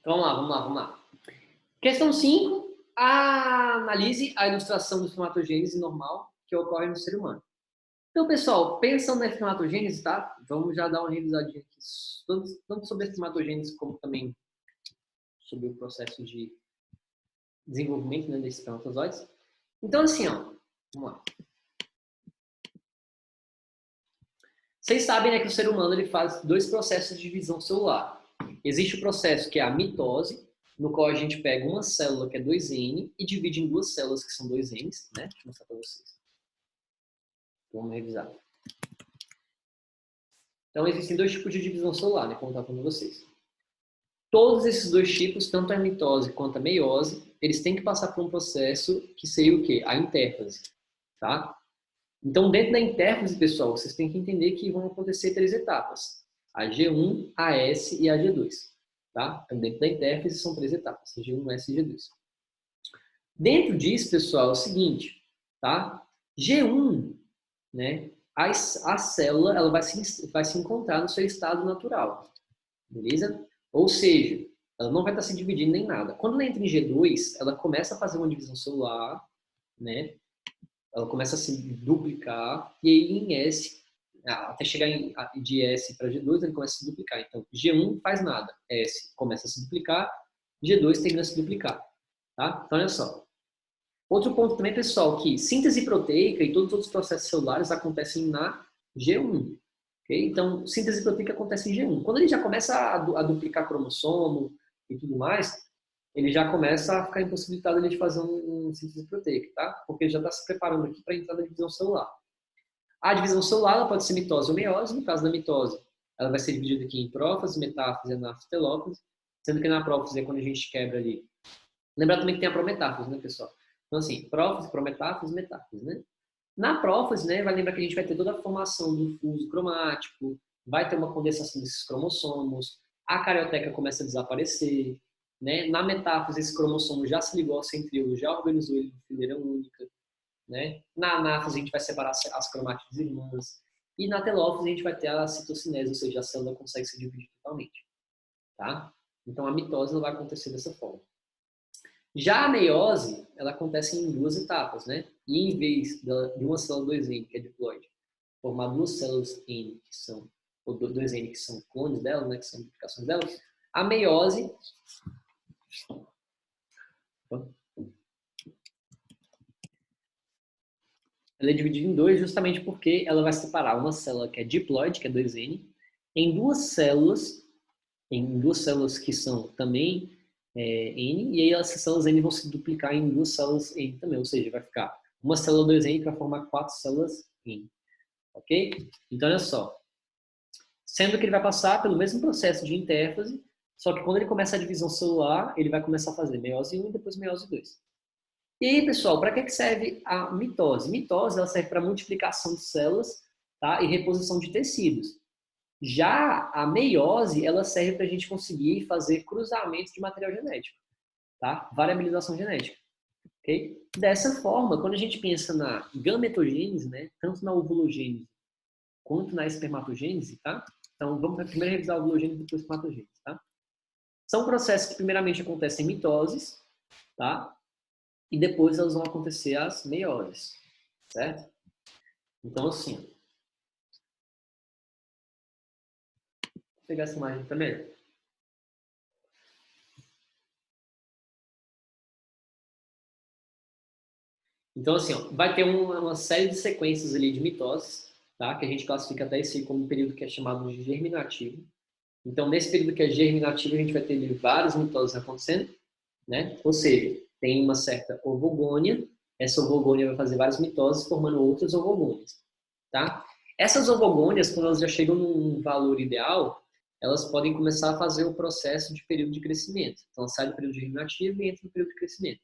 Então, vamos lá. Questão 5. Analise a ilustração do espermatogênese normal que ocorre no ser humano. Então, pessoal, pensando na espermatogênese, tá? Vamos já dar uma revisadinha aqui, tanto sobre a espermatogênese como também sobre o processo de desenvolvimento, né, desses espermatozoides. Então, assim, ó, vamos lá. Vocês sabem, né, que o ser humano ele faz dois processos de divisão celular. Existe o processo que é a mitose, no qual a gente pega uma célula que é 2N e divide em duas células que são 2Ns, né? Deixa eu mostrar para vocês. Vamos revisar. Então, existem dois tipos de divisão celular, né? Como eu estava falando para vocês. Todos esses dois tipos, tanto a mitose quanto a meiose, eles têm que passar por um processo que seria o quê? A intérfase, tá? Então, dentro da intérfase, pessoal, vocês têm que entender que vão acontecer três etapas. A G1, a S e a G2. Tá? Então, dentro da intérfase, são três etapas. G1, S e G2. Dentro disso, pessoal, é o seguinte. Tá? G1, né, a célula ela vai se encontrar no seu estado natural. Beleza? Ou seja, ela não vai estar se dividindo nem nada. Quando ela entra em G2, ela começa a fazer uma divisão celular, né? Ela começa a se duplicar, e aí em S, até chegar de S para G2, ele começa a se duplicar. Então, G1 faz nada, S começa a se duplicar, G2 termina a se duplicar. Tá? Então, olha só. Outro ponto também, pessoal, que síntese proteica e todos os outros processos celulares acontecem na G1. Okay? Então, síntese proteica acontece em G1. Quando ele já começa a duplicar cromossomo e tudo mais, ele já começa a ficar impossibilitado de fazer um síntese proteica, tá? Porque ele já está se preparando aqui para entrar na divisão celular. A divisão celular ela pode ser mitose ou meiose. No caso da mitose, ela vai ser dividida aqui em prófase, metáfase e anafelófase, sendo que na prófase é quando a gente quebra ali. Lembrar também que tem a prometáfase, né, pessoal? Então, assim, prófase, prometáfase, metáfase, né? Na prófase, né, vai lembrar que a gente vai ter toda a formação do fuso cromático, vai ter uma condensação desses cromossomos, a carioteca começa a desaparecer, né? Na metáfase, esse cromossomo já se ligou ao centríolo, já organizou ele de fileira única, né? Na anáfase, a gente vai separar as cromátides irmãs, e na telófase, a gente vai ter a citocinese, ou seja, a célula consegue se dividir totalmente, tá? Então, a mitose não vai acontecer dessa forma. Já a meiose, ela acontece em duas etapas, né? E em vez de uma célula 2N, que é diploide, formar duas células N, que são, ou 2N, que são clones dela, né? Que são duplicações dela, a meiose ela é dividida em dois justamente porque ela vai separar uma célula que é diploide, que é 2N, em duas células que são também N, e aí essas células N vão se duplicar em duas células N também, ou seja, vai ficar uma célula 2N para formar quatro células N, ok? Então, olha só, sendo que ele vai passar pelo mesmo processo de intérfase, só que quando ele começa a divisão celular, ele vai começar a fazer meiose 1 e depois meiose 2. E aí, pessoal, para que serve a mitose? Mitose ela serve para multiplicação de células, tá? E reposição de tecidos. Já a meiose, ela serve para a gente conseguir fazer cruzamento de material genético, tá? Variabilização genética, ok? Dessa forma, quando a gente pensa na gametogênese, né? Tanto na ovulogênese quanto na espermatogênese, tá? Então, vamos primeiro revisar a ovulogênese e depois a espermatogênese, tá? São processos que primeiramente acontecem em mitoses, tá? E depois elas vão acontecer as meioses, certo? Então, assim, vou pegar essa imagem também. Então, assim, ó, vai ter uma série de sequências ali de mitoses, tá? Que a gente classifica até esse como um período que é chamado de germinativo. Então, nesse período que é germinativo, a gente vai ter ali várias mitoses acontecendo, né? Ou seja, tem uma certa ovogônia, essa ovogônia vai fazer várias mitoses formando outras ovogônias, tá? Essas ovogônias, quando elas já chegam num valor ideal, elas podem começar a fazer o processo de período de crescimento. Então, sai do período germinativo e entra no período de crescimento.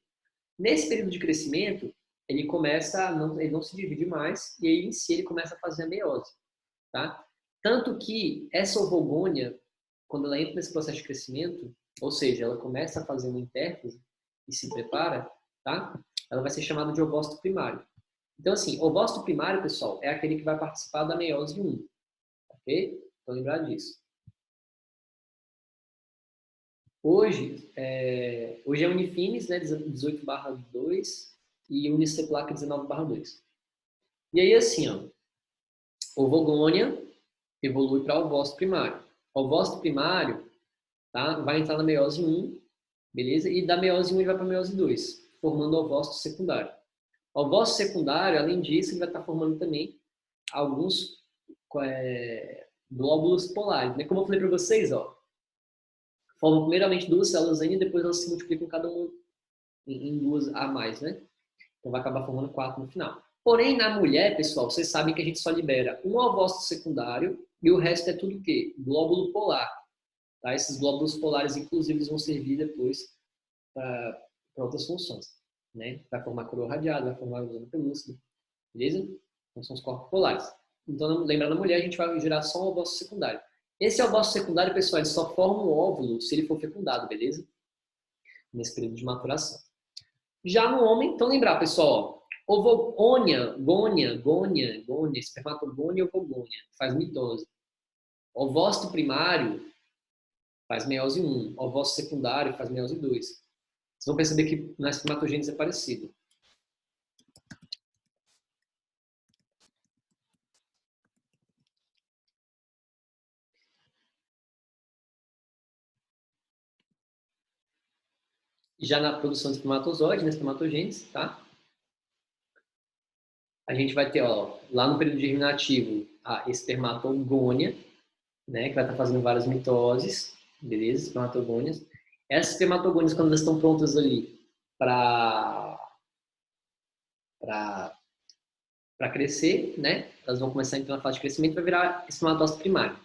Nesse período de crescimento, ele começa ele não se divide mais e aí em si ele começa a fazer a meiose, tá? Tanto que essa ovogônia, quando ela entra nesse processo de crescimento, ou seja, ela começa a fazer uma intérfase e se prepara, tá? Ela vai ser chamada de ovócito primário. Então, assim, ovócito primário, pessoal, é aquele que vai participar da meiose 1. Ok? Então, lembrar disso. Hoje é Unifines, né, 18/2 e Uniceplac 19/2. E aí, assim, ó, ovogônia evolui para ovócito primário. Ovócito primário, tá, vai entrar na meiose 1, beleza? E da meiose 1 ele vai para a meiose 2, formando o ovócito secundário. O ovócito secundário, além disso, ele vai estar formando também alguns glóbulos polares, né? Como eu falei para vocês, ó, formam primeiramente duas células N e depois elas se multiplicam cada uma em duas a mais, né? Então vai acabar formando 4 no final. Porém, na mulher, pessoal, vocês sabem que a gente só libera um ovócito secundário e o resto é tudo o quê? Glóbulo polar. Tá? Esses glóbulos polares, inclusive, vão servir depois para outras funções. Né? Vai formar coroa radiada, vai formar zona pelúcida. Beleza? Então são os corpos polares. Então, lembrando, na mulher, a gente vai gerar só um ovócito secundário. Esse ovócito secundário, pessoal, ele só forma um óvulo se ele for fecundado, beleza? Nesse período de maturação. Já no homem, então lembrar, pessoal, ovogônia, gônia, espermatogônia e ovogônia, faz mitose. Ovócito primário faz meiose 1, ovócito secundário faz meiose 2. Vocês vão perceber que na espermatogênese é parecido. Já na produção de espermatozoide, na espermatogênese, tá? A gente vai ter, ó, lá no período germinativo, a espermatogônia, né, que vai estar fazendo várias mitoses, beleza? Espermatogônias. Essas espermatogônias, quando elas estão prontas ali para crescer, né, elas vão começar a entrar na fase de crescimento e vai virar espermatócito primário.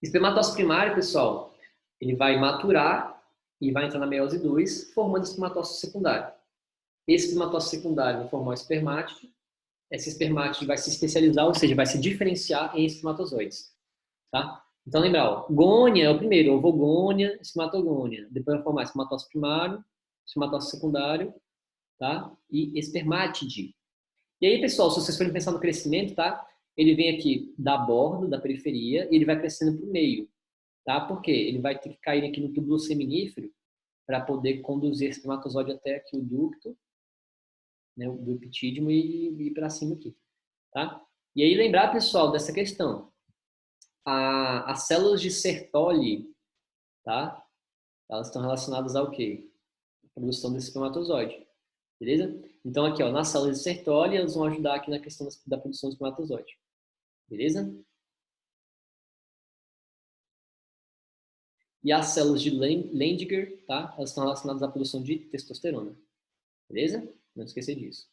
Espermatócito primário, pessoal, ele vai maturar e vai entrar na meiose 2, formando espermatócito secundário. Esse espermatócito secundário vai formar o espermátide. Esse espermátide vai se especializar, ou seja, vai se diferenciar em espermatozoides. Tá? Então, lembrar, ó, gônia é o primeiro, ovogônia, espermatogônia. Depois vai formar espermatócito primário, espermatócito secundário, tá? E espermátide. E aí, pessoal, se vocês forem pensar no crescimento, tá? Ele vem aqui da borda, da periferia, e ele vai crescendo para o meio, tá? Por quê? Ele vai ter que cair aqui no túbulo seminífero para poder conduzir esse espermatozoide até aqui o ducto, né, do epitídimo e ir para cima aqui, tá? E aí, lembrar, pessoal, dessa questão. As células de Sertoli, tá? Elas estão relacionadas ao quê? A produção desse espermatozoide. Beleza? Então, aqui, ó, nas células de Sertoli, elas vão ajudar aqui na questão da produção do espermatozoide. Beleza? E as células de Landiger, tá? Elas estão relacionadas à produção de testosterona. Beleza? Não esquecer disso.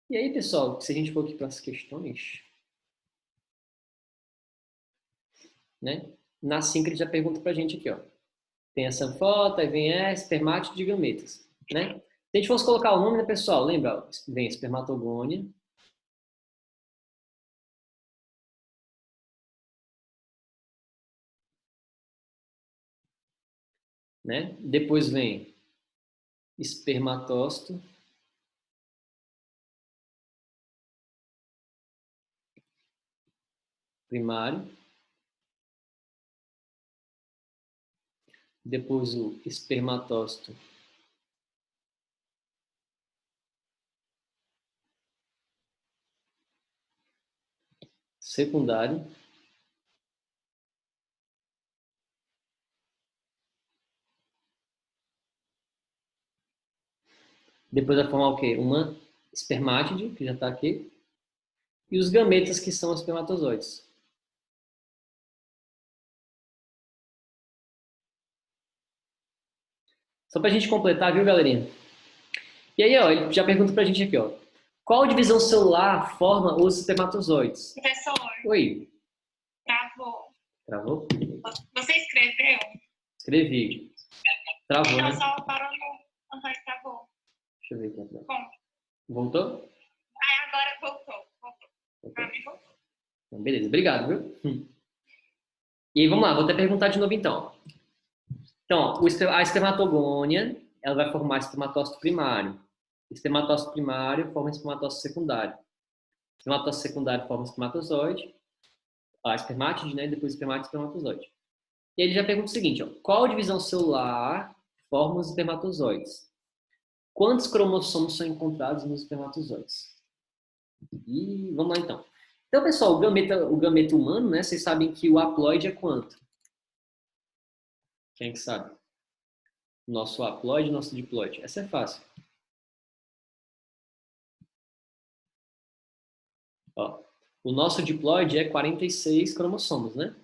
E aí, pessoal, se a gente for aqui para as questões, né? Na síncrone já pergunta pra gente aqui, ó. Tem a sanfota, aí vem espermátide de gametas, né? Se a gente fosse colocar o nome, né, pessoal? Lembra? Vem espermatogônia. Né? Depois vem espermatócito. Primário. Depois o espermatócito secundário. Depois vai formar o quê? Uma espermátide, que já está aqui. E os gametas, que são os espermatozoides. Só para a gente completar, viu, galerinha? E aí, ó, ele já pergunta para a gente aqui, ó. Qual divisão celular forma os espermatozoides? Professor, Oi. travou. Travou? Você escreveu? Escrevi. Travou, Não, né? só parou no... Aham, travou. Deixa eu ver aqui. Bom, Voltou? agora voltou. Pra mim voltou. Então, beleza, obrigado, viu? E aí, vamos lá, vou até perguntar de novo então. Então, a espermatogônia, ela vai formar espermatócito primário. Espermatócito primário forma espermatócito secundário. Espermatócito secundário forma espermatozoide, a espermátide, né? Depois espermátide e espermatozoide. E ele já pergunta o seguinte, ó, qual divisão celular forma os espermatozoides? Quantos cromossomos são encontrados nos espermatozoides? E vamos lá então. Então, pessoal, o gameta humano, né? Vocês sabem que o haploide é quanto? Quem é que sabe? Nosso haploide e nosso diploide. Essa é fácil. Ó, o nosso diploide é 46 cromossomos, né?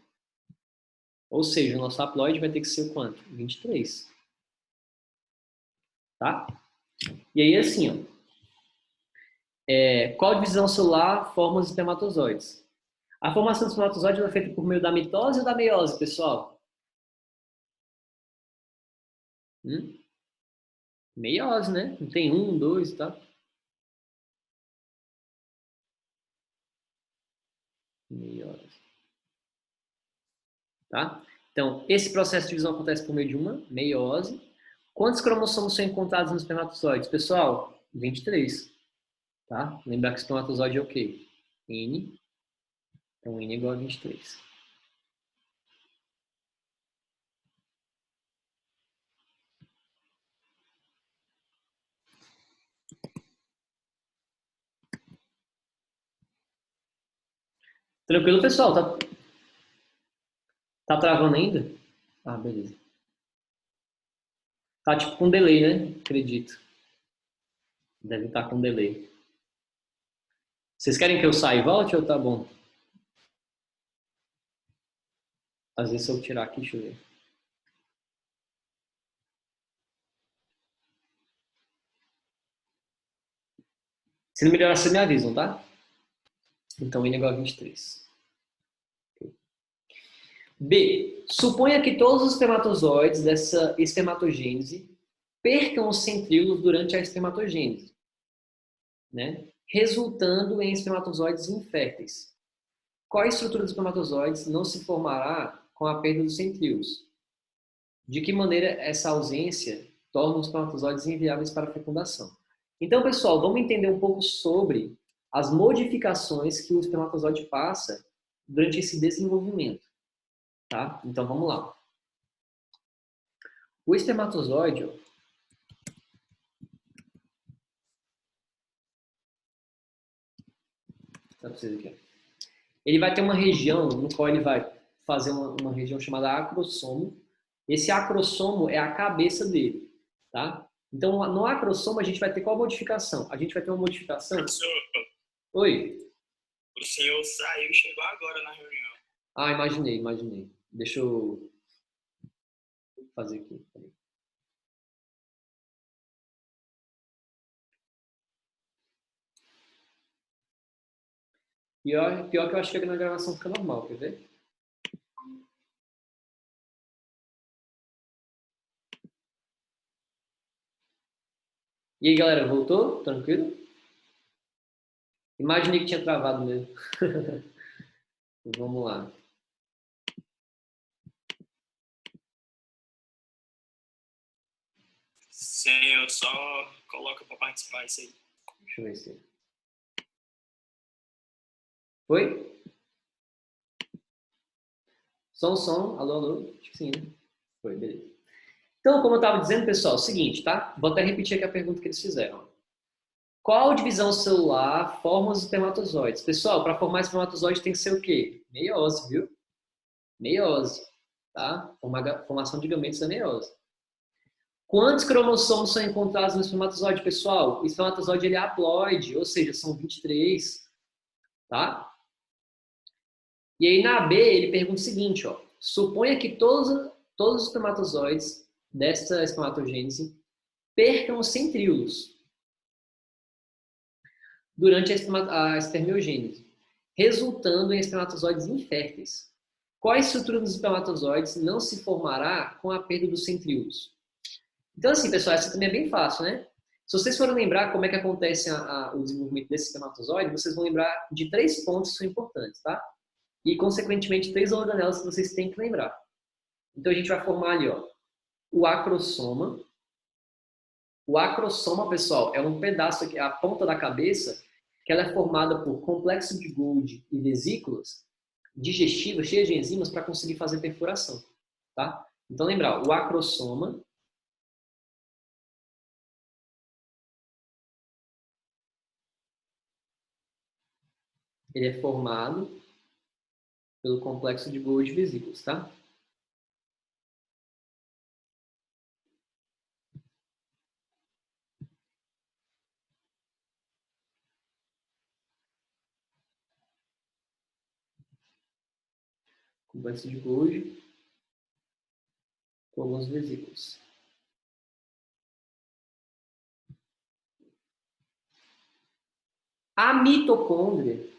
Ou seja, o nosso haploide vai ter que ser quanto? 23. Tá? E aí, assim, ó. Qual divisão celular forma os espermatozoides? A formação dos espermatozoides é feita por meio da mitose ou da meiose, pessoal? Meiose, né? Não tem um, dois, tá? Meiose. Tá? Então, esse processo de divisão acontece por meio de uma meiose. Quantos cromossomos são encontrados nos espermatozoides? Pessoal, 23. Tá? Lembrar que espermatozoide é o quê? N. Então, N é igual a 23. Tranquilo, pessoal? Tá travando ainda? Ah, beleza. Tá tipo com delay, né? Acredito. Deve estar com delay. Vocês querem que eu saia e volte ou tá bom? Às vezes se eu tirar aqui, deixa eu ver. Se não melhorar, vocês me avisam, tá? Então, N é igual a 23. B. Suponha que todos os espermatozoides dessa espermatogênese percam os centríolos durante a espermatogênese, né? Resultando em espermatozoides inférteis. Qual a estrutura dos espermatozoides não se formará com a perda dos centríolos? De que maneira essa ausência torna os espermatozoides inviáveis para a fecundação? Então, pessoal, vamos entender um pouco sobre as modificações que o espermatozoide passa durante esse desenvolvimento, tá? Então, vamos lá. O espermatozoide, ó, tá pra vocês aqui, ó. Ele vai ter uma região no qual ele vai fazer uma região chamada acrossomo. Esse acrossomo é a cabeça dele, tá? Então, no acrossomo, a gente vai ter qual modificação? A gente vai ter uma modificação... Professor, Oi? o senhor saiu e chegou agora na reunião. Ah, imaginei. Deixa eu fazer aqui. Pior que eu acho que na gravação fica normal, quer ver? E aí, galera, voltou? Tranquilo? Imaginei que tinha travado mesmo. Vamos lá. Senhor, só coloca para participar isso aí. Deixa eu ver se... Foi? Som. Alô? Acho que sim, né? Foi, beleza. Então, como eu estava dizendo, pessoal, é o seguinte, tá? Vou até repetir aqui a pergunta que eles fizeram. Qual divisão celular forma os espermatozoides? Pessoal, para formar espermatozoide tem que ser o quê? Meiose, viu? Meiose, tá? Formação de gametos é meiose. Quantos cromossomos são encontrados no espermatozoide, pessoal? O espermatozoide ele é haploide, ou seja, são 23, tá? E aí na B ele pergunta o seguinte, ó. Suponha que todos os espermatozoides dessa espermatogênese percam os centríolos durante a espermiogênese, resultando em espermatozoides inférteis. Qual a estrutura dos espermatozoides não se formará com a perda dos centríolos? Então, assim, pessoal, essa também é bem fácil, né? Se vocês forem lembrar como é que acontece o desenvolvimento desse espermatozoide, vocês vão lembrar de 3 pontos que são importantes, tá? E, consequentemente, 3 organelas que vocês têm que lembrar. Então, a gente vai formar ali, ó, o acrossoma, O acrossoma, pessoal, é um pedaço aqui, a ponta da cabeça, que ela é formada por complexo de Golgi e vesículas digestivas cheias de enzimas para conseguir fazer perfuração, tá? Então, lembrar, o acrossoma ele é formado pelo complexo de Golgi e vesículas, tá? Complexo de Golgi com algumas vesículas. A mitocôndria,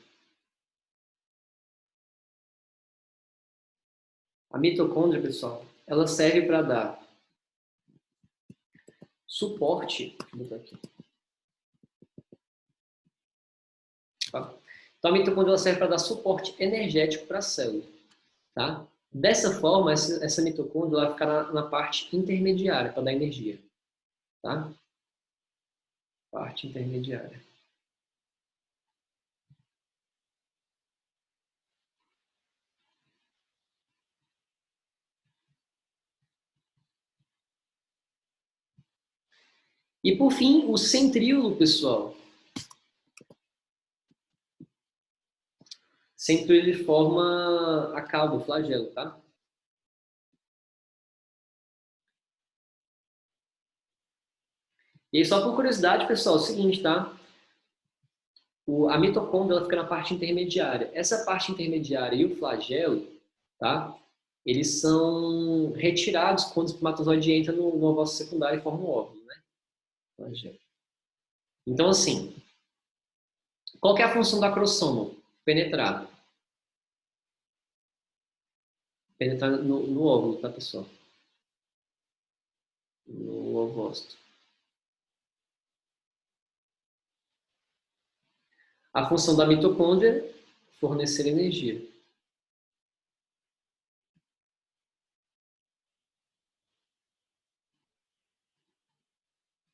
pessoal, ela serve para dar suporte. Vou botar aqui. Tá? Então, a mitocôndria ela serve para dar suporte energético para a célula. Tá? Dessa forma, essa mitocôndria vai ficar na parte intermediária para dar energia. Tá? Parte intermediária. E por fim, o centríolo, pessoal. Centríolo ele forma a cauda, o flagelo, tá? E aí, só por curiosidade, pessoal, é o seguinte, tá? A mitocôndria ela fica na parte intermediária. Essa parte intermediária e o flagelo, tá? Eles são retirados quando o espermatozoide entra no ovócito secundário e forma um óvulo, né? Flagelo. Então, assim, qual que é a função do acrossoma? Penetrar. Penetrar no óvulo, tá, pessoal? No ovócito. A função da mitocôndria, fornecer energia.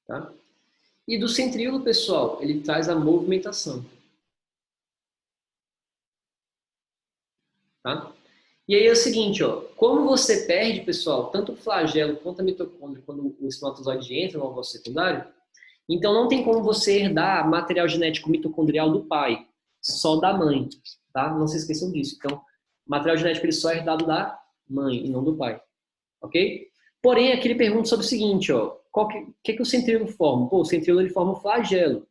Tá? E do centríolo, pessoal, ele traz a movimentação. Tá? E aí é o seguinte, ó, como você perde, pessoal, tanto o flagelo quanto a mitocôndria quando o espermatozoide entra no ovócito secundário, então não tem como você herdar material genético mitocondrial do pai, só da mãe, tá? Não se esqueçam disso. Então, material genético ele só é herdado da mãe e não do pai, ok? Porém, aqui ele pergunta sobre o seguinte, ó, que o centríolo forma? Pô, o centríolo ele forma o flagelo.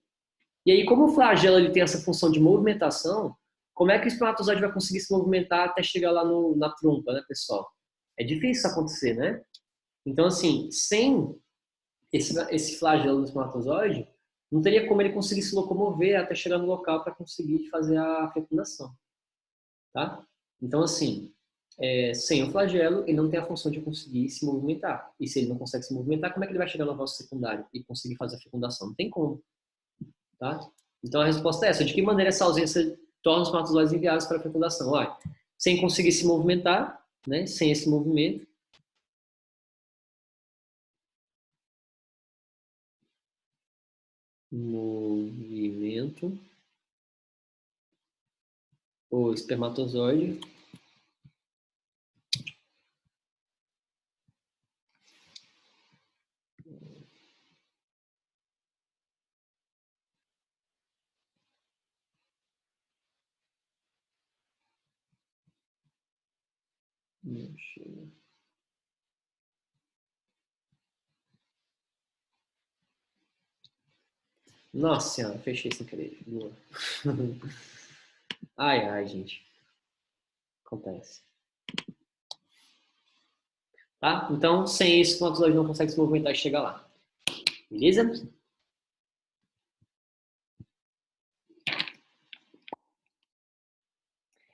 E aí, como o flagelo ele tem essa função de movimentação, como é que o espermatozoide vai conseguir se movimentar até chegar lá na trompa, né, pessoal? É difícil isso acontecer, né? Então, assim, sem esse flagelo do espermatozoide, não teria como ele conseguir se locomover até chegar no local para conseguir fazer a fecundação, tá? Então, assim, sem o flagelo, ele não tem a função de conseguir se movimentar. E se ele não consegue se movimentar, como é que ele vai chegar no ovócito secundário e conseguir fazer a fecundação? Não tem como, tá? Então, a resposta é essa. De que maneira essa ausência torna os espermatozoides inviáveis para a fecundação? Olha, sem conseguir se movimentar, né? Sem esse movimento, o espermatozoide não chega. Nossa senhora, fechei sem querer. Boa. Ai, ai, gente. Acontece. Tá? Então, sem isso, o espermatozoide não consegue se movimentar e chegar lá. Beleza?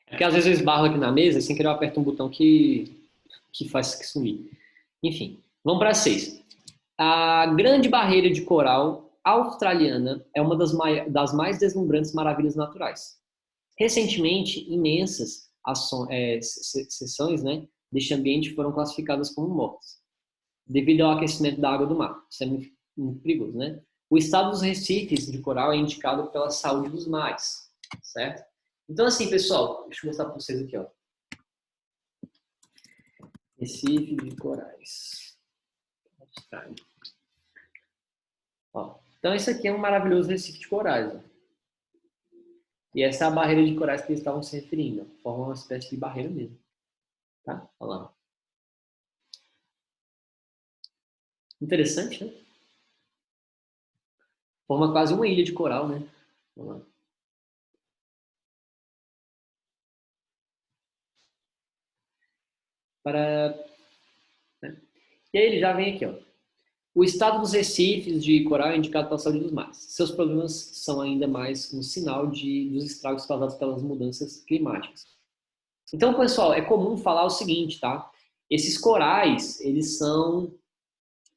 Porque às vezes eu esbarro aqui na mesa e sem querer eu aperto um botão que faz sumir. Enfim, vamos para 6. A Grande Barreira de Coral australiana é uma das mais deslumbrantes maravilhas naturais. Recentemente, imensas seções, né, deste ambiente foram classificadas como mortas, devido ao aquecimento da água do mar. Isso é muito muito perigoso, né? O estado dos recifes de coral é indicado pela saúde dos mares, certo? Então, assim, pessoal, deixa eu mostrar para vocês aqui, ó. Recife de corais. Ó, então, isso aqui é um maravilhoso recife de corais, ó. E essa é a barreira de corais que eles estavam se referindo. Ó. Forma uma espécie de barreira mesmo. Tá? Olha lá. Interessante, né? Forma quase uma ilha de coral, né? Olha lá. Para... né? E aí ele já vem aqui, ó. O estado dos recifes de coral é indicado pela saúde dos mares. Seus problemas são ainda mais um sinal dos estragos causados pelas mudanças climáticas. Então, pessoal, é comum falar o seguinte, tá? Esses corais, eles são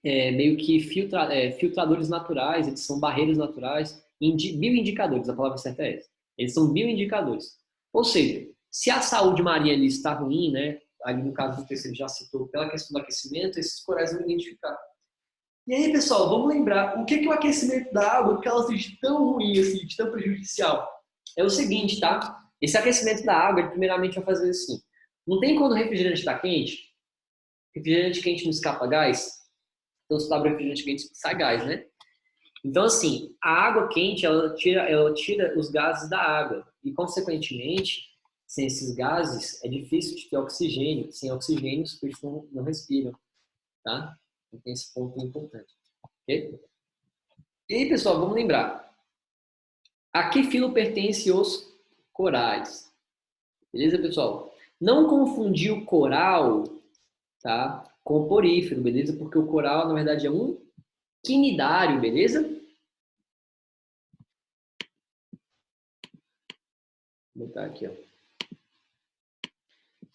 meio que filtradores naturais, eles são barreiras naturais, bioindicadores, a palavra certa é essa. Eles são bioindicadores. Ou seja, se a saúde marinha ali está ruim, né? Ali no caso do terceiro já citou, pela questão do aquecimento, esses corais vão identificar. E aí, pessoal, vamos lembrar o que é o aquecimento da água, porque ela seja tão ruim, assim, de tão prejudicial. É o seguinte, tá? Esse aquecimento da água, ele primeiramente vai fazer assim. Não tem quando o refrigerante está quente? Refrigerante quente não escapa gás? Então, se tu abre o refrigerante quente, sai gás, né? Então, assim, a água quente, ela tira os gases da água. E, consequentemente, sem esses gases, é difícil de ter oxigênio. Sem oxigênio, os peixes não respiram, tá? Então, tem esse ponto importante. Ok? E aí, pessoal, vamos lembrar. A que filo pertence os corais? Beleza, pessoal? Não confundir o coral, tá, com o porífero, beleza? Porque o coral, na verdade, é um quinidário, beleza? Vou botar aqui, ó.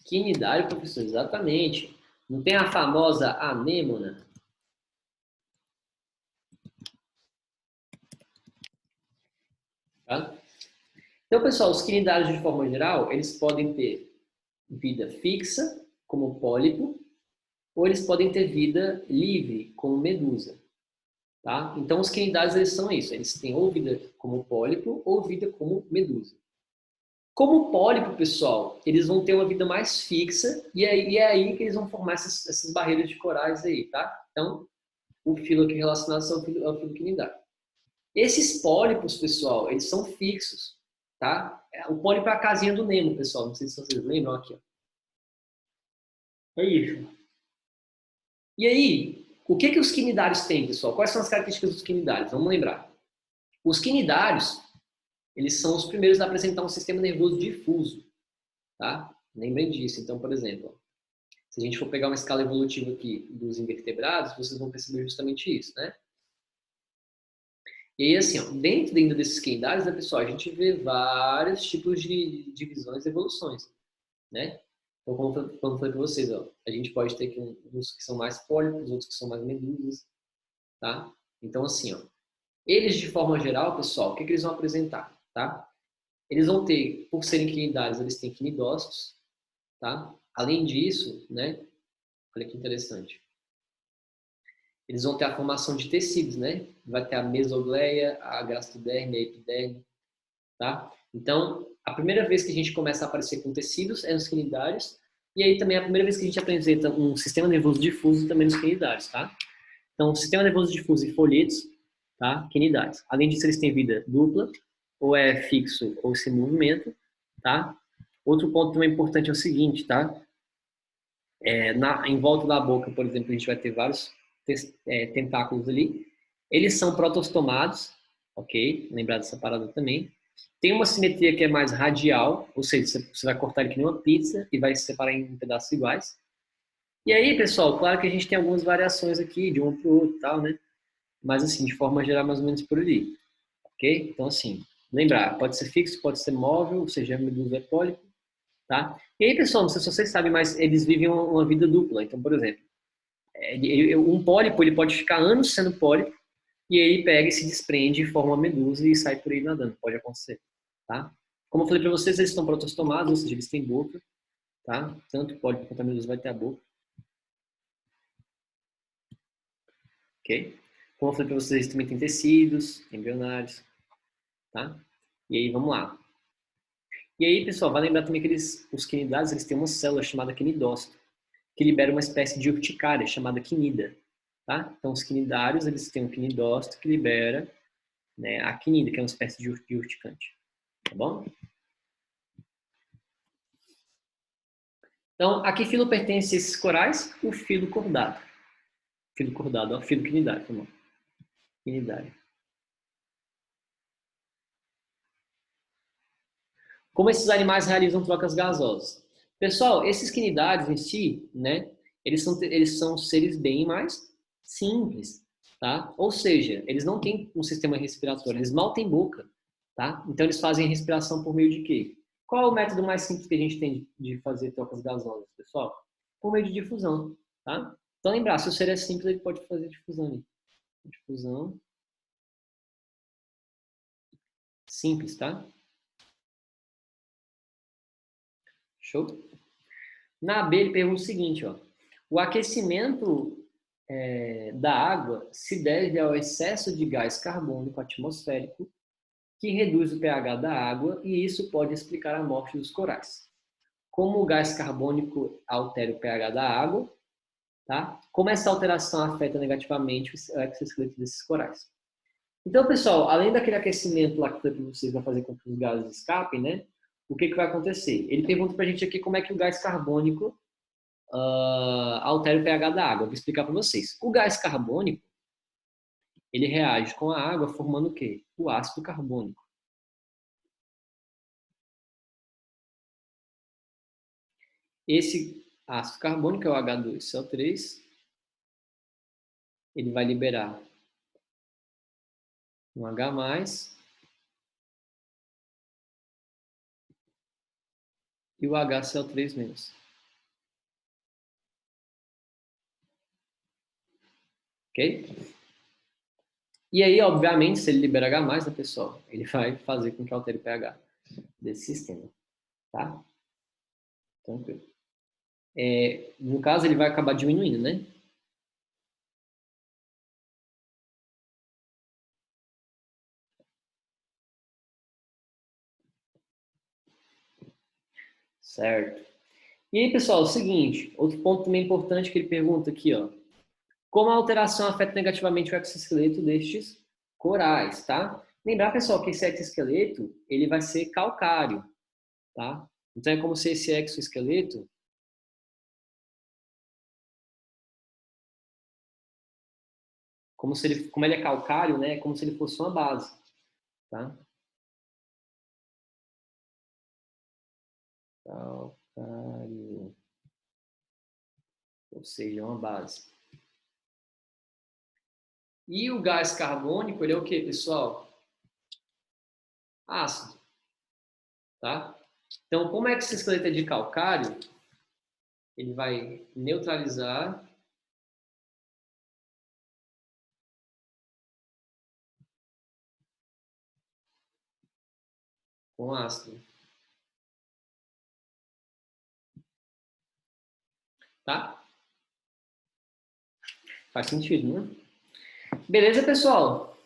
Quinidário, professor, exatamente. Não tem a famosa anêmona? Tá? Então, pessoal, os quinidários, de forma geral, eles podem ter vida fixa, como pólipo, ou eles podem ter vida livre, como medusa. Tá? Então, os quinidários, eles são isso. Eles têm ou vida como pólipo ou vida como medusa. Como pólipo, pessoal, eles vão ter uma vida mais fixa e é aí que eles vão formar essas barreiras de corais aí, tá? Então, o filo aqui relacionado ao filo quinidário. Esses pólipos, pessoal, eles são fixos, tá? O pólipo é a casinha do Nemo, pessoal. Não sei se vocês lembram aqui, ó. É isso. E aí, o que os quinidários têm, pessoal? Quais são as características dos quinidários? Vamos lembrar. Os quinidários, eles são os primeiros a apresentar um sistema nervoso difuso, tá? Lembrem disso. Então, por exemplo, se a gente for pegar uma escala evolutiva aqui dos invertebrados, vocês vão perceber justamente isso, né? E aí, assim, ó, dentro ainda desses quinidários, né, pessoal, a gente vê vários tipos de divisões e evoluções, né? Então, como eu falei para vocês, ó, a gente pode ter aqui uns que são mais pólipos, outros que são mais medusas, tá? Então, assim, ó, eles, de forma geral, pessoal, o que eles vão apresentar, tá? Eles vão ter, por serem quinidários, eles têm quinidócitos, tá? Além disso, né? Olha que interessante. Eles vão ter a formação de tecidos, né? Vai ter a mesogleia, a gastoderme, a epiderme, tá? Então, a primeira vez que a gente começa a aparecer com tecidos é nos quinidários, e aí também é a primeira vez que a gente apresenta um sistema nervoso difuso também nos quinidários, tá? Então, sistema nervoso difuso e folhetos, tá? Quinidários. Além disso, eles têm vida dupla, ou é fixo ou se movimenta, tá? Outro ponto também importante é o seguinte, tá? Em volta da boca, por exemplo, a gente vai ter vários tentáculos ali. Eles são protostomados, ok? Lembrar dessa parada também. Tem uma simetria que é mais radial, ou seja, você vai cortar ele que nem uma pizza e vai se separar em pedaços iguais. E aí, pessoal, claro que a gente tem algumas variações aqui, de um para o outro e tal, né? Mas, assim, de forma geral, mais ou menos por ali. Ok? Então, assim, lembrar, pode ser fixo, pode ser móvel, ou seja, medusa é pólipo, tá? E aí, pessoal, não sei se vocês sabem, mas eles vivem uma vida dupla. Então, por exemplo, um pólipo, ele pode ficar anos sendo pólipo, e aí ele pega e se desprende e forma uma medusa e sai por aí nadando. Pode acontecer, tá? Como eu falei para vocês, eles estão protostomados, ou seja, eles têm boca, tá? Tanto o pólipo quanto a medusa vai ter a boca. Ok? Como eu falei para vocês, também tem tecidos embrionários, tá? E aí, vamos lá. E aí, pessoal, vai lembrar também que os quinidários, eles têm uma célula chamada quinidócito, que libera uma espécie de urticária chamada quinida, tá? Então, os quinidários, eles têm um quinidócito que libera, né, a quinida, que é uma espécie de urticante, tá bom? Então, a que filo pertence esses corais? O filo cordado. Filo cordado, ó, filo quinidário, tá bom? Quinidário. Como esses animais realizam trocas gasosas? Pessoal, esses quinidários em si, né, eles são seres bem mais simples, tá? Ou seja, eles não têm um sistema respiratório, eles mal têm boca, tá? Então eles fazem respiração por meio de quê? Qual é o método mais simples que a gente tem de fazer trocas gasosas, pessoal? Por meio de difusão, tá? Então lembrar, se o ser é simples, ele pode fazer difusão ali. Difusão simples, tá? Show? Na B, ele pergunta o seguinte, ó. O aquecimento da água se deve ao excesso de gás carbônico atmosférico, que reduz o pH da água, e isso pode explicar a morte dos corais. Como o gás carbônico altera o pH da água, tá? Como essa alteração afeta negativamente o exoesqueleto desses corais. Então, pessoal, além daquele aquecimento lá que vocês vão fazer com que os gases escapem, né? O que vai acontecer? Ele pergunta pra gente aqui como é que o gás carbônico altera o pH da água. Vou explicar para vocês. O gás carbônico, ele reage com a água formando o quê? O ácido carbônico. Esse ácido carbônico é o H2CO3. Ele vai liberar um H+, e o HCl3-. Ok? E aí, obviamente, se ele libera H+, né, pessoal, ele vai fazer com que altere o pH desse sistema, tá? Tranquilo. No caso, ele vai acabar diminuindo, né? Certo. E aí, pessoal, é o seguinte, outro ponto também importante que ele pergunta aqui, ó. Como a alteração afeta negativamente o exoesqueleto destes corais, tá? Lembrar, pessoal, que esse exoesqueleto, ele vai ser calcário, tá? Então é como se esse exoesqueleto como ele é calcário, né? É como se ele fosse uma base, tá? Calcário, ou seja, é uma base. E o gás carbônico, ele é o que, pessoal? Ácido, tá? Então, como é que esse esqueleto é de calcário? Ele vai neutralizar com ácido, tá? Faz sentido, né? Beleza, pessoal?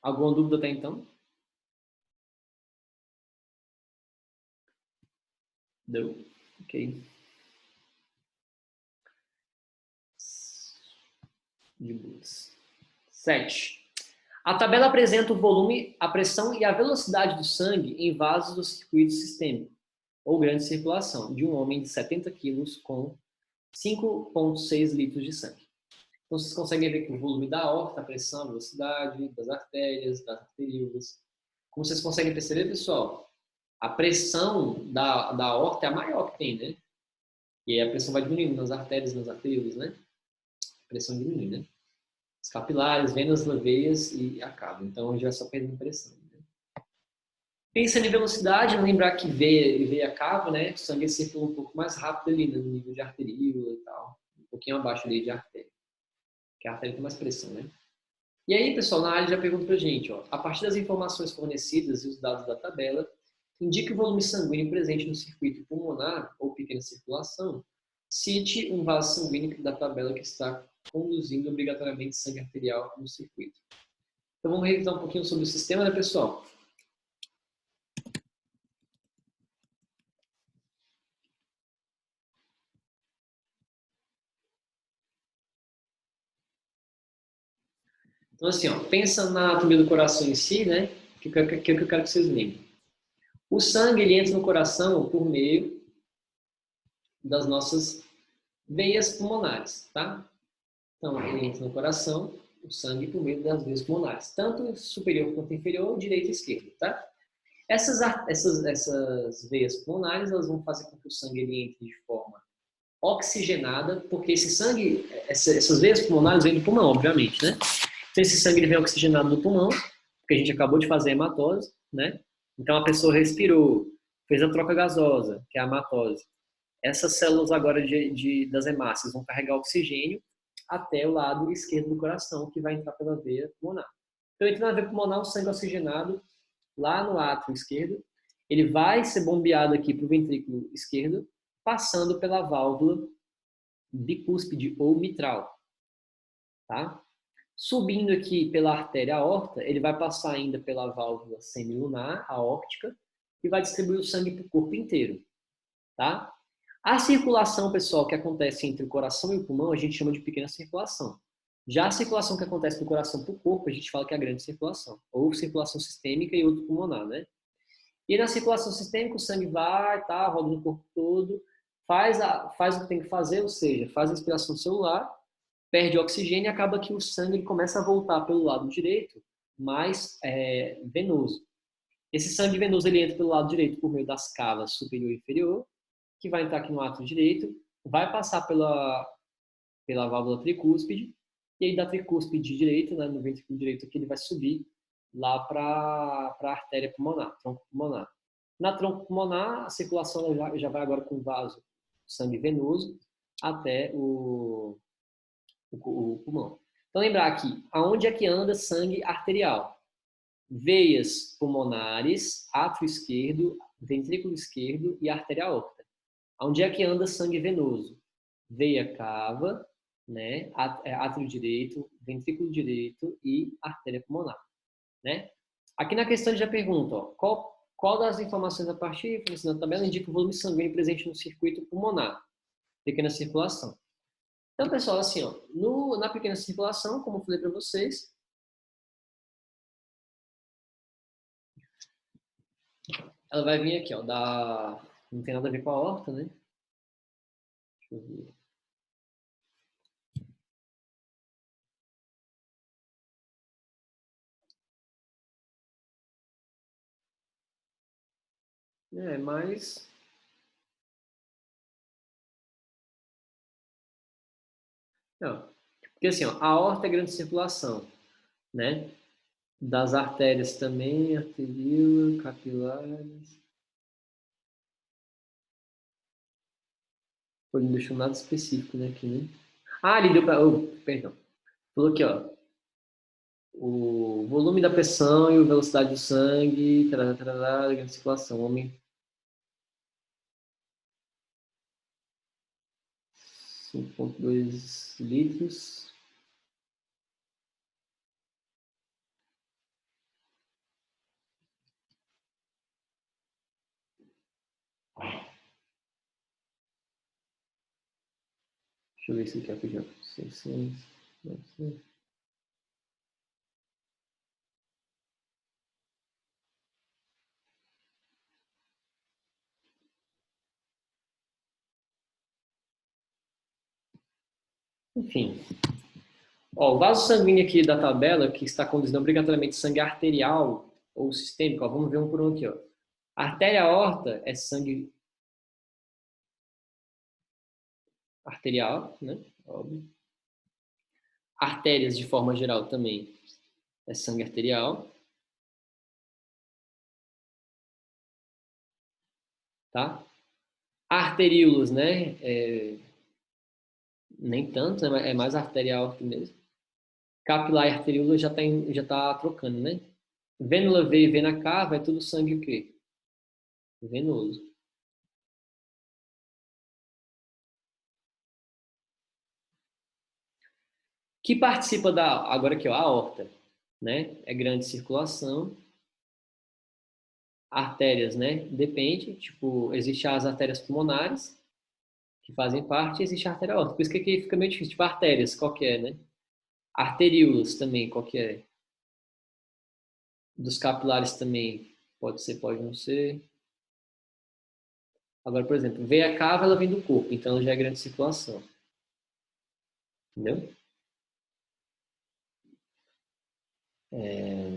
Alguma dúvida até então? Deu. Ok. De boas. 7. A tabela apresenta o volume, a pressão e a velocidade do sangue em vasos do circuito sistêmico, ou grande circulação, de um homem de 70 quilos com 5,6 litros de sangue. Então, vocês conseguem ver que o volume da aorta, a pressão, a velocidade das artérias, das arteríolas. Como vocês conseguem perceber, pessoal, a pressão da aorta é a maior que tem, né? E aí a pressão vai diminuindo nas artérias, nas arteríolas, né? A pressão diminui, né? Os capilares, venas, veias e a cava. Então, a gente vai só perdendo pressão. Né? Pensando em velocidade, lembrar que veia e veia cava, né? O sangue circula um pouco mais rápido ali, né? No nível de arteríola e tal. Um pouquinho abaixo ali de artéria. Porque a artéria tem mais pressão, né? E aí, pessoal, na área já pergunta pra gente, ó. A partir das informações fornecidas e os dados da tabela, indique o volume sanguíneo presente no circuito pulmonar ou pequena circulação Cite um vaso sanguíneo da tabela que está conduzindo obrigatoriamente sangue arterial no circuito. Então vamos revisar um pouquinho sobre o sistema, né, pessoal? Então assim, ó, pensa na anatomia do coração em si, né? Que eu quero que vocês lembrem. O sangue ele entra no coração por meio das nossas veias pulmonares, tá? Então, ele entra no coração, o sangue por meio das veias pulmonares, tanto superior quanto inferior, direita e esquerda, tá? Essas veias pulmonares, elas vão fazer com que o sangue ele entre de forma oxigenada, porque esse sangue, essas veias pulmonares vêm do pulmão, obviamente, né? Então, esse sangue ele vem oxigenado do pulmão, porque a gente acabou de fazer a hematose, né? Então, a pessoa respirou, fez a troca gasosa, que é a hematose. Essas células agora das hemácias vão carregar oxigênio até o lado esquerdo do coração, que vai entrar pela veia pulmonar. Então, entra na veia pulmonar, o sangue oxigenado lá no átrio esquerdo, ele vai ser bombeado aqui para o ventrículo esquerdo, passando pela válvula bicúspide ou mitral, tá? Subindo aqui pela artéria aorta, ele vai passar ainda pela válvula semilunar, aórtica, e vai distribuir o sangue para o corpo inteiro, tá? A circulação, pessoal, que acontece entre o coração e o pulmão, a gente chama de pequena circulação. Já a circulação que acontece do coração para o corpo, a gente fala que é a grande circulação, ou circulação sistêmica e outra pulmonar, né? E na circulação sistêmica, o sangue vai, tá, roda no corpo todo, faz o que tem que fazer, ou seja, faz a respiração celular, perde oxigênio e acaba que o sangue ele começa a voltar pelo lado direito, mais venoso. Esse sangue venoso ele entra pelo lado direito por meio das cavas superior e inferior, que vai entrar aqui no átrio direito, vai passar pela válvula tricúspide, e aí da tricúspide direita, né, no ventrículo direito aqui, ele vai subir lá para a artéria pulmonar, tronco pulmonar. Na tronco pulmonar, a circulação já vai agora com vaso sangue venoso até o pulmão. Então, lembrar aqui, aonde é que anda sangue arterial? Veias pulmonares, átrio esquerdo, ventrículo esquerdo e artéria aorta. Onde é que anda sangue venoso? Veia cava, né? Átrio direito, ventrículo direito e artéria pulmonar, né? Aqui na questão já pergunta, ó, qual das informações a partir da tabela indica o volume sanguíneo presente no circuito pulmonar? Pequena circulação. Então, pessoal, assim, ó, na pequena circulação, como eu falei para vocês, ela vai vir aqui, ó, não tem nada a ver com a aorta, né? Deixa eu ver. Mas... Não, porque assim, ó, a aorta é grande circulação, né? Das artérias também, arteríola, capilares. Pô, não deixou nada específico, né, aqui, né? Ah, ele deu para... Oh, perdão. Falou aqui, ó. O volume da pressão e a velocidade do sangue, grande circulação. Homem 5,2 litros. Deixa eu ver se aqui é rapidinho. 600, 900. Enfim. Ó, o vaso sanguíneo aqui da tabela, que está conduzindo obrigatoriamente sangue arterial ou sistêmico, ó, vamos ver um por um aqui. Ó. A artéria aorta é sangue arterial, né? Óbvio. Artérias, de forma geral, também é sangue arterial. Tá? Arteríolos, né? Nem tanto, né? É mais arterial aqui mesmo. Capilar e arteríola já tá trocando, né? Vênula veia e vena cava é tudo sangue o quê? Venoso. Que participa da, agora aqui, ó, a aorta, né? É grande circulação. Artérias, né? Depende, tipo, existem as artérias pulmonares, que fazem parte, e existe a artéria aorta. Por isso que aqui fica meio difícil. Tipo, artérias, qual que é, né? Arteríolas também, qual que é? Dos capilares também, pode ser, pode não ser. Agora, por exemplo, veia cava, ela vem do corpo, então ela já é grande circulação. Entendeu? É...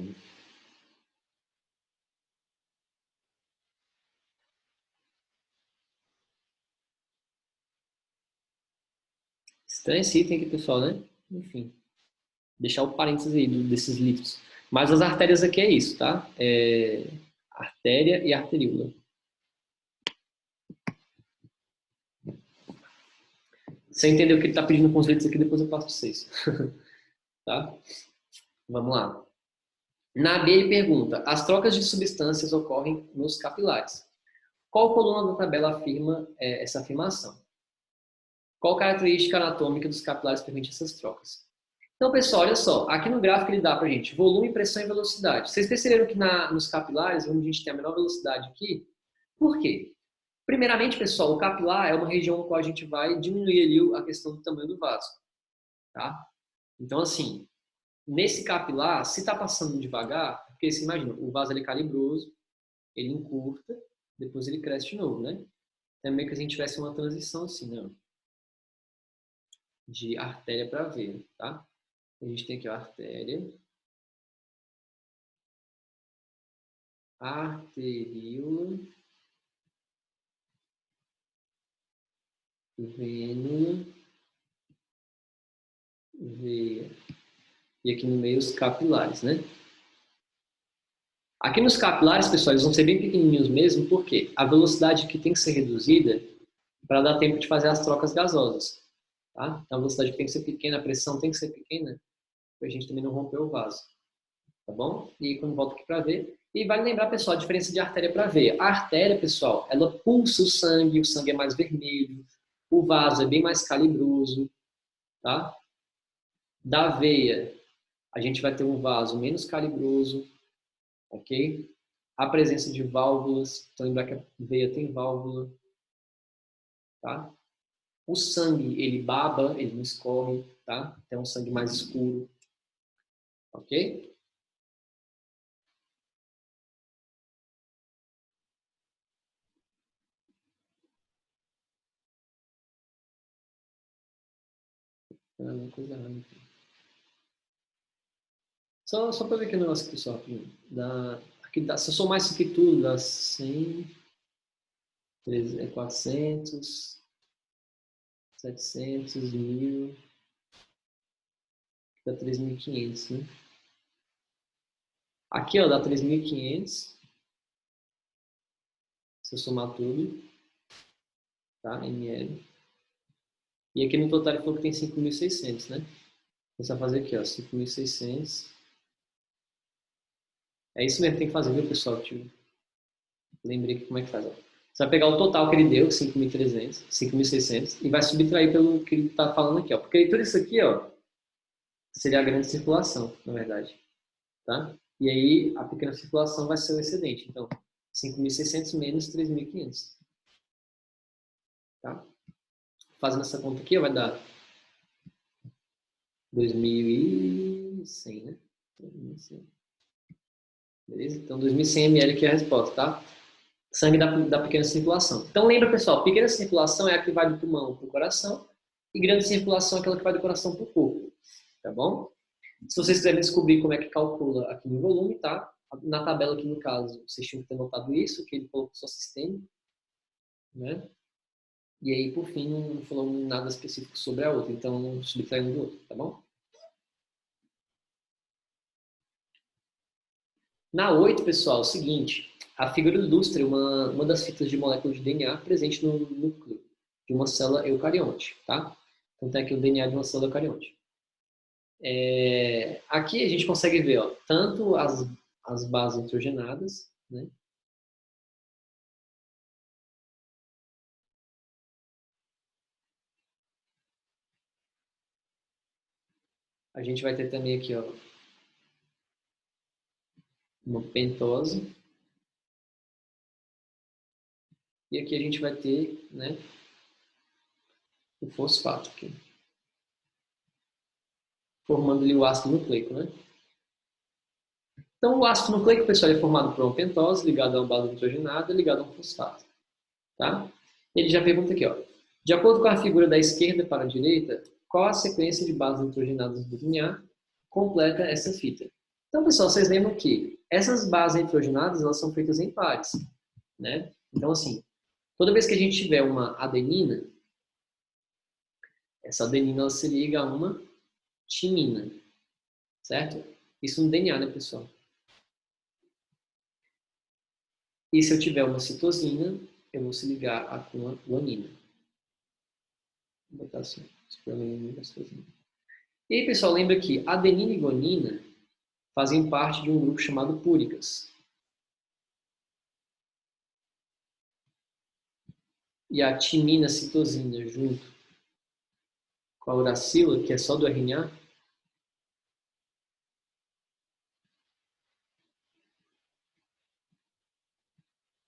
Estranho esse item aqui, pessoal, né? Enfim, deixar o parênteses aí desses litros. Mas as artérias aqui é isso, tá? É... Artéria e arteríola. Você entendeu o que ele está pedindo com os litros aqui, depois eu passo para vocês. Tá? Vamos lá. Na B ele pergunta, as trocas de substâncias ocorrem nos capilares. Qual coluna da tabela afirma essa afirmação? Qual característica anatômica dos capilares permite essas trocas? Então, pessoal, olha só. Aqui no gráfico ele dá para a gente volume, pressão e velocidade. Vocês perceberam que nos capilares, onde a gente tem a menor velocidade aqui, por quê? Primeiramente, pessoal, o capilar é uma região no qual a gente vai diminuir ali a questão do tamanho do vaso. Tá? Então, assim, nesse capilar, se está passando devagar, porque você imagina, o vaso ele é calibroso, ele encurta, depois ele cresce de novo, né? Então, é meio que a gente tivesse uma transição assim, né? De artéria para veia, tá? A gente tem aqui a artéria, arteríola, vênula, veia. E aqui no meio os capilares, né? Aqui nos capilares, pessoal, eles vão ser bem pequenininhos mesmo, porque a velocidade aqui tem que ser reduzida para dar tempo de fazer as trocas gasosas. Tá? Então a velocidade tem que ser pequena, a pressão tem que ser pequena, para a gente também não romper o vaso. Tá bom? E aí, quando volta aqui para ver. E vale lembrar, pessoal, a diferença de artéria para veia. A artéria, pessoal, ela pulsa o sangue é mais vermelho, o vaso é bem mais calibroso, tá? Da veia, a gente vai ter um vaso menos calibroso, ok? A presença de válvulas, então lembrar que a veia tem válvula, tá? O sangue, ele baba, ele não escorre, tá? Então é um sangue mais escuro, ok? Ah, uma coisa errada. Só para ver aqui o negócio aqui, pessoal. Aqui dá, se eu somar isso aqui tudo, dá 100, 400, 700, 1000, dá 3.500, né? Aqui, ó, dá 3.500, se eu somar tudo, tá? ml. E aqui no total ele falou que tem 5.600, né? Vou só fazer aqui, ó, 5.600. É isso mesmo que tem que fazer, viu, pessoal? Tipo, lembrei aqui como é que faz, ó. Você vai pegar o total que ele deu, 5.300, 5.600, e vai subtrair pelo que ele está falando aqui, ó. Porque tudo isso aqui, ó, seria a grande circulação, na verdade, tá? E aí a pequena circulação vai ser o excedente. Então, 5.600 menos 3.500, tá? Fazendo essa conta aqui, ó, vai dar 2.100, né? 2.100. Beleza? Então, 2.100 ml aqui é a resposta, tá? Sangue da pequena circulação. Então, lembra, pessoal, pequena circulação é a que vai do pulmão para o coração e grande circulação é aquela que vai do coração para o corpo, tá bom? Se vocês quiserem descobrir como é que calcula aqui no volume, tá? Na tabela aqui, no caso, vocês tinham que ter notado isso, que ele colocou só sistema, né? E aí, por fim, não falou nada específico sobre a outra, então não subtrai um do outro, tá bom? Na 8, pessoal, é o seguinte, a figura ilustra uma das fitas de molécula de DNA presente no núcleo de uma célula eucarionte, tá? Então tem aqui o DNA de uma célula eucarionte. Aqui a gente consegue ver, ó, tanto as bases nitrogenadas, né? A gente vai ter também aqui, ó, uma pentose. E aqui a gente vai ter, né, o fosfato aqui. Formando ali o ácido nucleico, né? Então, o ácido nucleico, pessoal, é formado por uma pentose ligada a uma base nitrogenada ligada a um fosfato. Tá? Ele já pergunta aqui, ó. De acordo com a figura da esquerda para a direita, qual a sequência de bases nitrogenadas do DNA completa essa fita? Então, pessoal, vocês lembram que essas bases nitrogenadas, elas são feitas em pares, né? Então, assim, toda vez que a gente tiver uma adenina, essa adenina ela se liga a uma timina, certo? Isso no DNA, né, pessoal? E se eu tiver uma citosina, eu vou se ligar com uma guanina. Vou botar assim, citosina. E aí, pessoal, lembra que adenina e guanina fazem parte de um grupo chamado púricas. E a timina, citosina, junto com a uracila, que é só do RNA,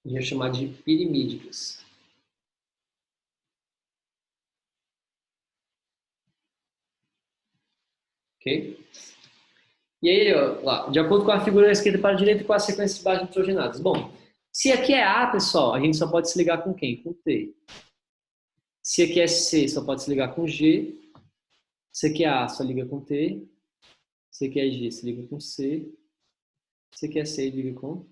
a gente vai chamar de pirimídicas. Ok? E aí, ó, lá, de acordo com a figura da esquerda para a direita, com a sequência de bases nitrogenadas. Bom, se aqui é A, pessoal, a gente só pode se ligar com quem? Com T. Se aqui é C, só pode se ligar com G. Se aqui é A, só liga com T. Se aqui é G, se liga com C. Se aqui é C, liga com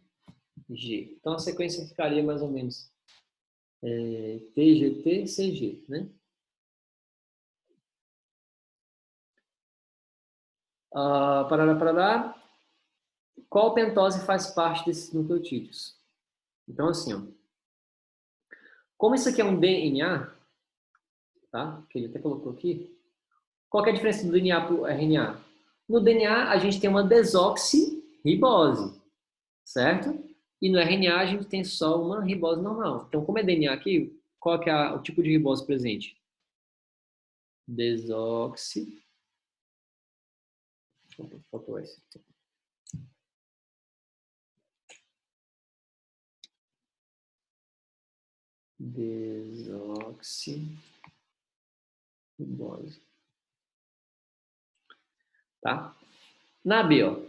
G. Então a sequência ficaria mais ou menos TGT, CG, né? Parará. Qual pentose faz parte desses nucleotídeos? Então, assim, ó, como isso aqui é um DNA, tá? Que ele até colocou aqui. Qual que é a diferença do DNA para o RNA? No DNA, a gente tem uma desoxirribose, certo? E no RNA, a gente tem só uma ribose normal. Então, como é DNA aqui, qual que é o tipo de ribose presente? Desoxi. Faltou esse. Desoxirribose. Tá? Na B, ó,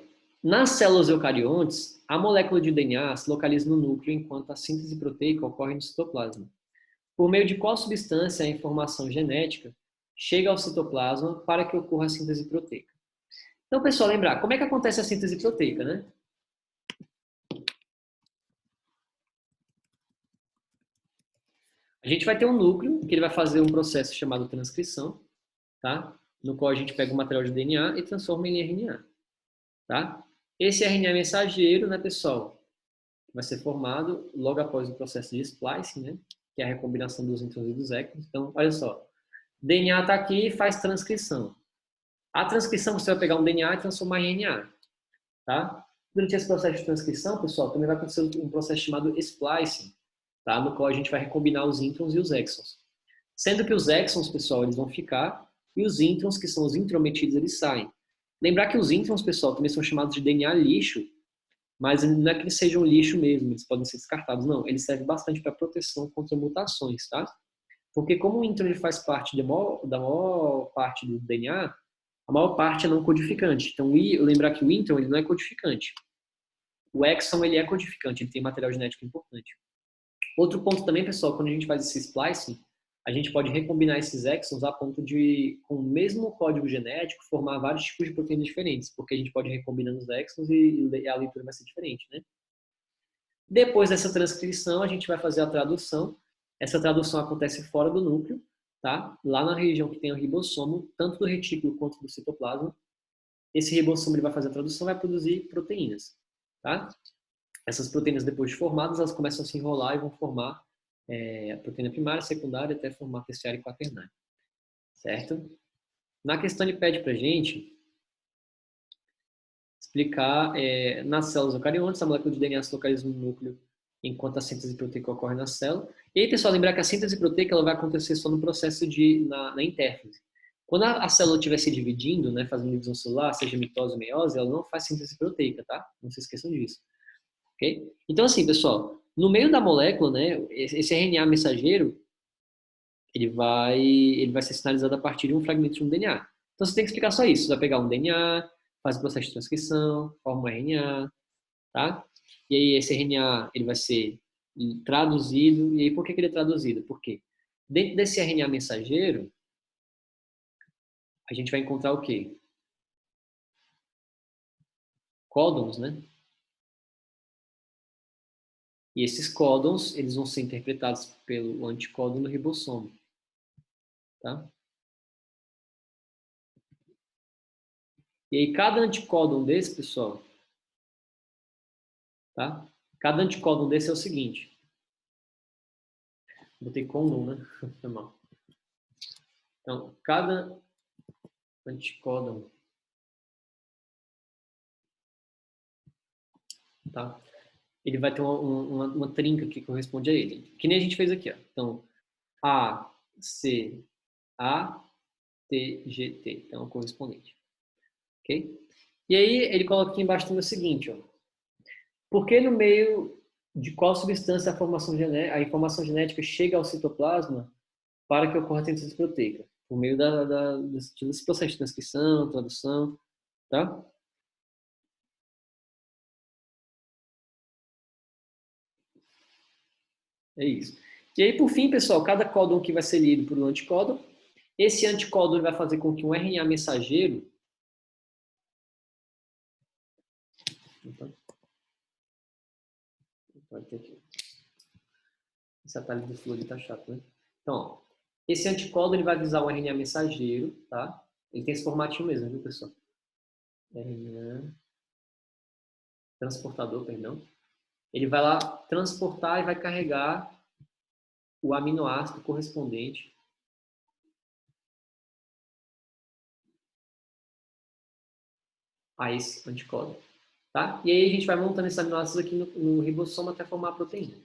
nas células eucariontes, a molécula de DNA se localiza no núcleo enquanto a síntese proteica ocorre no citoplasma. Por meio de qual substância a informação genética chega ao citoplasma para que ocorra a síntese proteica? Então, pessoal, lembrar, como é que acontece a síntese proteica, né? A gente vai ter um núcleo que ele vai fazer um processo chamado transcrição, tá? No qual a gente pega o material de DNA e transforma em RNA, tá? Esse RNA mensageiro, né, pessoal, vai ser formado logo após o processo de splicing, né? Que é a recombinação dos introns e dos exons. Então, olha só, DNA está aqui e faz transcrição. A transcrição, você vai pegar um DNA e transformar em RNA, tá? Durante esse processo de transcrição, pessoal, também vai acontecer um processo chamado splicing, tá? No qual a gente vai recombinar os introns e os exons. Sendo que os exons, pessoal, eles vão ficar e os introns, que são os intrometidos, eles saem. Lembrar que os introns, pessoal, também são chamados de DNA lixo, mas não é que eles sejam lixo mesmo, eles podem ser descartados, não. Eles servem bastante para proteção contra mutações, tá? Porque como o intron ele faz parte da maior parte do DNA, a maior parte é não codificante. Então, lembrar que o intron ele não é codificante. O exon ele é codificante, ele tem material genético importante. Outro ponto também, pessoal, quando a gente faz esse splicing, a gente pode recombinar esses exons a ponto de, com o mesmo código genético, formar vários tipos de proteínas diferentes, porque a gente pode ir recombinando os exons e a leitura vai ser diferente, né? Depois dessa transcrição, a gente vai fazer a tradução. Essa tradução acontece fora do núcleo, tá? Lá na região que tem o ribossomo, tanto do retículo quanto do citoplasma. Esse ribossomo ele vai fazer a tradução e vai produzir proteínas, tá? Essas proteínas, depois de formadas, elas começam a se enrolar e vão formar a proteína primária, secundária, até formar terciária e quaternária, certo? Na questão ele pede pra gente explicar nas células eucariontes, a molécula de DNA se localiza no núcleo enquanto a síntese proteica ocorre na célula. E aí, pessoal, lembrar que a síntese proteica ela vai acontecer só no processo na intérfase. Quando a célula estiver se dividindo, né, fazendo divisão celular, seja mitose ou meiose, ela não faz síntese proteica, tá? Não se esqueçam disso. Ok? Então, assim, pessoal, no meio da molécula, né, esse RNA mensageiro, ele vai ser sinalizado a partir de um fragmento de um DNA. Então, você tem que explicar só isso. Você vai pegar um DNA, faz o processo de transcrição, forma um RNA, tá? E aí, esse RNA, ele vai ser traduzido. E aí, por que ele é traduzido? Porque dentro desse RNA mensageiro, a gente vai encontrar o quê? Códons, né? E esses códons, eles vão ser interpretados pelo anticódon do ribossomo, tá? E aí, cada anticódon desse, pessoal, tá? Cada anticódon desse é o seguinte. Botei condom, né? Foi mal. Então, cada anticódon, tá? Ele vai ter uma trinca que corresponde a ele. Que nem a gente fez aqui, ó. Então, A, C, A, T, G, T. Então, é o correspondente. Ok? E aí, ele coloca aqui embaixo o seguinte, ó. Por que no meio de qual substância a informação genética chega ao citoplasma para que ocorra a síntese proteica? Por meio desse processo de transcrição, tradução, tá? É isso. E aí, por fim, pessoal, cada códon que vai ser lido por um anticódon, esse anticódon vai fazer com que um RNA mensageiro. Então, vai ter aqui. Esse atalho do Flori tá chato, né? Então, ó, esse anticódon ele vai avisar o RNA mensageiro, tá? Ele tem esse formatinho mesmo, viu, pessoal? RNA transportador, perdão. Ele vai lá transportar e vai carregar o aminoácido correspondente a esse anticódon, tá? E aí a gente vai montando esses aminoácidos aqui no ribossomo até formar a proteína.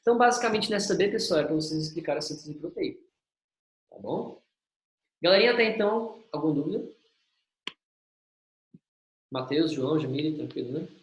Então, basicamente, nessa B, pessoal, é para vocês explicarem a síntese de proteína, tá bom? Galerinha, até então, alguma dúvida? Matheus, João, Jamile, tranquilo, né?